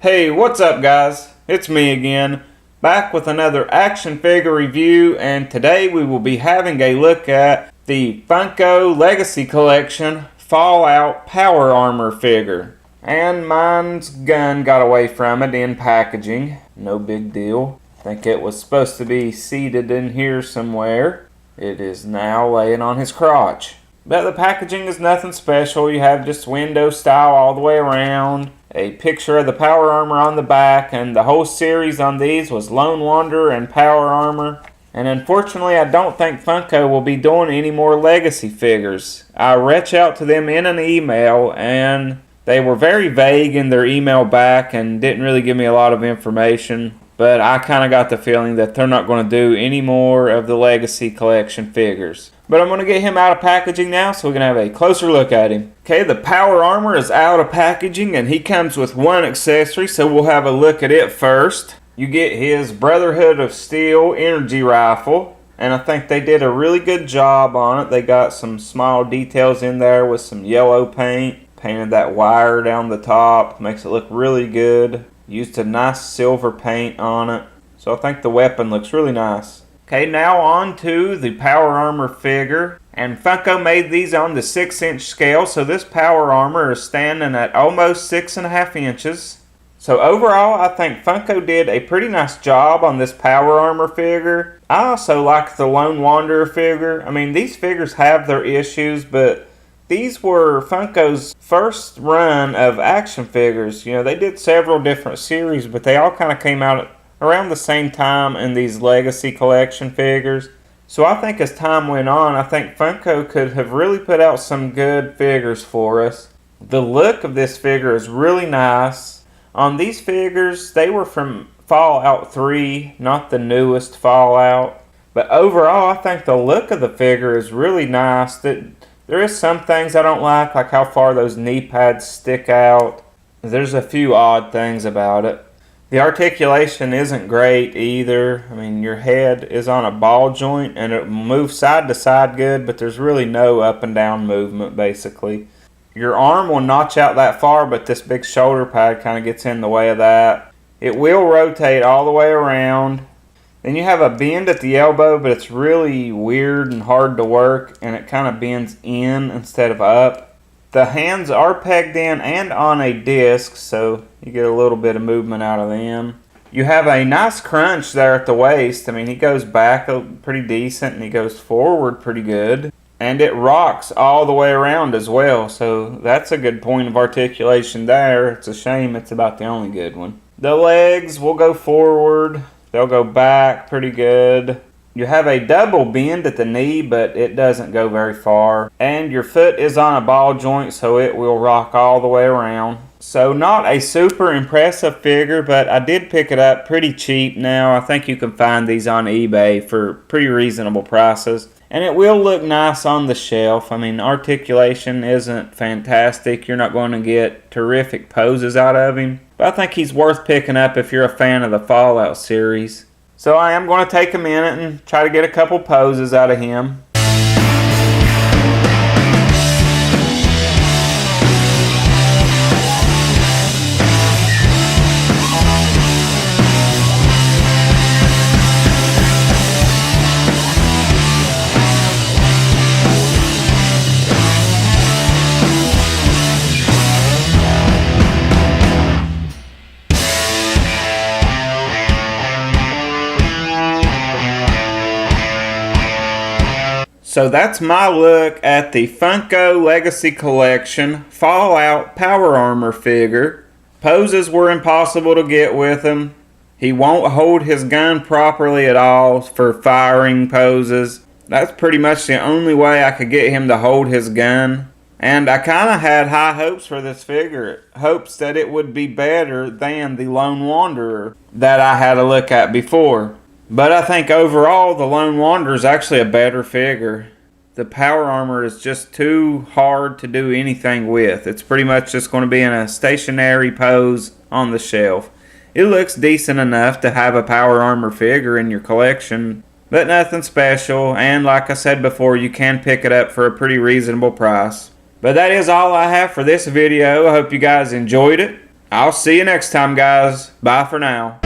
Hey, what's up guys? It's me again, back with another action figure review, and today we will be having a look at the Funko Legacy Collection Fallout Power Armor figure. And mine's gun got away from it in packaging, no big deal. I think it was supposed to be seated in here somewhere. It is now laying on his crotch. But the packaging is nothing special. You have just window style all the way around, a picture of the Power Armor on the back, and the whole series on these was Lone Wanderer and Power Armor. And unfortunately, I don't think Funko will be doing any more Legacy figures. I reached out to them in an email, and they were very vague in their email back and didn't really give me a lot of information. But I kind of got the feeling that they're not going to do any more of the Legacy Collection figures. But I'm going to get him out of packaging now so we can have a closer look at him. Okay, the Power Armor is out of packaging and he comes with one accessory, so we'll have a look at it first. You get his Brotherhood of Steel energy rifle, and I think they did a really good job on it. They got some small details in there with some yellow paint, painted that wire down the top, makes it look really good. Used a nice silver paint on it, so I think the weapon looks really nice. Okay, now on to the Power Armor figure, and Funko made these on the 6-inch scale, so this Power Armor is standing at almost 6.5 inches. So overall, I think Funko did a pretty nice job on this Power Armor figure. I also like the Lone Wanderer figure. I mean, these figures have their issues, but these were Funko's first run of action figures. You know, they did several different series, but they all kind of came out around the same time in these Legacy Collection figures. So I think as time went on, I think Funko could have really put out some good figures for us. The look of this figure is really nice. On these figures, they were from Fallout 3, not the newest Fallout. But overall, I think the look of the figure is really nice. There is some things I don't like how far those knee pads stick out. There's a few odd things about it. The articulation isn't great either. I mean, your head is on a ball joint and it moves side to side good, but there's really no up and down movement basically. Your arm will notch out that far, but this big shoulder pad kind of gets in the way of that. It will rotate all the way around. Then you have a bend at the elbow, but it's really weird and hard to work, and it kind of bends in instead of up. The hands are pegged in and on a disc, so you get a little bit of movement out of them. You have a nice crunch there at the waist. I mean, he goes back pretty decent, and he goes forward pretty good. And it rocks all the way around as well, so that's a good point of articulation there. It's a shame it's about the only good one. The legs will go forward. They'll go back pretty good. You have a double bend at the knee, but it doesn't go very far. And your foot is on a ball joint, so it will rock all the way around. So not a super impressive figure, but I did pick it up pretty cheap now. I think you can find these on eBay for pretty reasonable prices. And it will look nice on the shelf. I mean, articulation isn't fantastic. You're not going to get terrific poses out of him. But I think he's worth picking up if you're a fan of the Fallout series. So I am going to take a minute and try to get a couple poses out of him. So that's my look at the Funko Legacy Collection Fallout Power Armor figure. Poses were impossible to get with him. He won't hold his gun properly at all for firing poses. That's pretty much the only way I could get him to hold his gun. And I kind of had high hopes for this figure. Hopes that it would be better than the Lone Wanderer that I had a look at before. But I think overall, the Lone Wanderer is actually a better figure. The Power Armor is just too hard to do anything with. It's pretty much just going to be in a stationary pose on the shelf. It looks decent enough to have a Power Armor figure in your collection, but nothing special. And like I said before, you can pick it up for a pretty reasonable price. But that is all I have for this video. I hope you guys enjoyed it. I'll see you next time, guys. Bye for now.